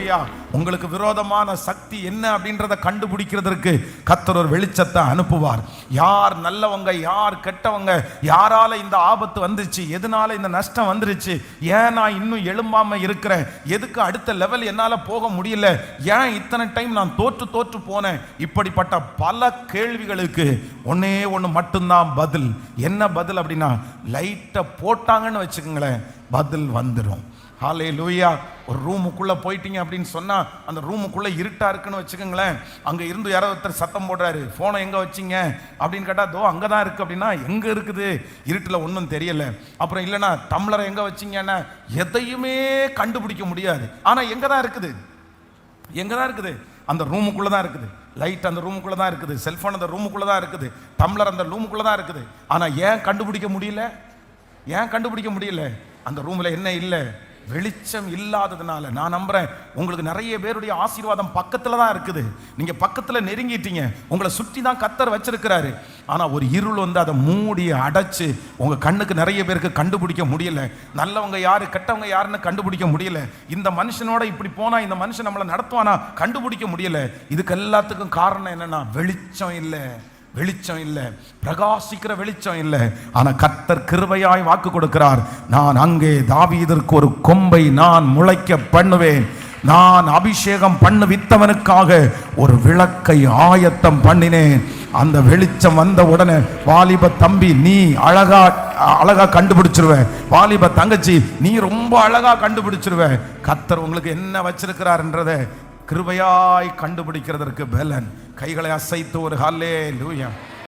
ஹல்லேலூயா. உங்களுக்கு விரோதமான சக்தி என்ன அப்படின்றத கண்டுபிடிக்கிறதுக்கு கர்த்தர் ஒரு வெளிச்சத்தை அனுப்புவார். யார் நல்லவங்க, யார் கெட்டவங்க, யாரால இந்த ஆபத்து வந்துச்சு, எதனால இந்த நஷ்டம் வந்துருச்சு, ஏன் நான் இன்னும் எழும்பாம இருக்கிறேன், எதுக்கு அடுத்த லெவல் என்னால போக முடியல, ஏன் இத்தனை டைம் நான் தோற்று போனேன், இப்படிப்பட்ட பல கேள்விகளுக்கு ஒன்னே ஒன்று மட்டும்தான் பதில். என்ன பதில் அப்படின்னா, லைட்டை போட்டாங்கன்னு வச்சுக்கோங்களேன், பதில் வந்துடும். ஹல்லேலூயா. ஒரு ரூமுக்குள்ள போயிட்டீங்க அப்படின்னு சொன்னா, அந்த ரூமுக்குள்ள இருட்டா இருக்குன்னு வச்சுக்கோங்களேன், அங்க இருந்து யாரோ ஒருத்தர் சத்தம் போடுறாரு, போனை எங்க வச்சிங்க அப்படின்னு கேட்டா, தோ அங்கதான் இருக்கு அப்படின்னா, எங்க இருக்குது, இருட்டுல ஒன்றும் தெரியல. அப்புறம் இல்லைன்னா டம்ளரை எங்க வச்சிங்கன்னா, எதையுமே கண்டுபிடிக்க முடியாது. ஆனா எங்கதான் இருக்குது, எங்கதான் இருக்குது, அந்த ரூமுக்குள்ள தான் இருக்குது. லைட் அந்த ரூமுக்குள்ள தான் இருக்குது, செல்போன் அந்த ரூமுக்குள்ள தான் இருக்குது, டம்ளர் அந்த ரூமுக்குள்ள தான் இருக்குது. ஆனா ஏன் கண்டுபிடிக்க முடியல, ஏன் கண்டுபிடிக்க முடியல? அந்த ரூம்ல என்ன இல்லை, வெளிச்சம் இல்லாததுனால. நான் நம்புறேன் உங்களுக்கு நிறைய பேருடைய ஆசீர்வாதம் பக்கத்துல தான் இருக்குது. நீங்க பக்கத்துல நெருங்கிட்டீங்க, உங்களை சுற்றி தான் கர்த்தர் வச்சிருக்கிறாரு. ஆனா ஒரு இருள் வந்து அதை மூடி அடைச்சு உங்க கண்ணுக்கு நிறைய பேருக்கு கண்டுபிடிக்க முடியல. நல்லவங்க யாரு, கெட்டவங்க யாருன்னு கண்டுபிடிக்க முடியல. இந்த மனுஷனோட இப்படி போனா இந்த மனுஷன் நம்மளை நடத்துவானா கண்டுபிடிக்க முடியல. இதுக்கு எல்லாத்துக்கும் காரணம் என்னன்னா, வெளிச்சம் இல்லை, வெளிச்சம் இல்லை, பிரகாசிக்கிற வெளிச்சம் இல்லை. ஆனா கர்த்தர் கிருபையாய் வாக்கு கொடுக்கிறார், நான் அங்கே தாவீதிற்கு ஒரு கொம்பை நான் முளைக்க பண்ணுவேன், நான் அபிஷேகம் பண்ணுவித்தவனுக்காக ஒரு விளக்கை ஆயத்தம் பண்ணினேன். அந்த வெளிச்சம் வந்த உடனே, வாலிப தம்பி நீ அழகா கண்டுபிடிச்சிருவ, வாலிப தங்கச்சி நீ ரொம்ப அழகா கண்டுபிடிச்சிருவ. கர்த்தர் உங்களுக்கு என்ன வச்சிருக்கிறார்ன்றதை கிருபையாய் கண்டுபிடிக்கிறதற்கு பலன். கைகளை அசைத்து ஒரு ஹல்லேலூயா.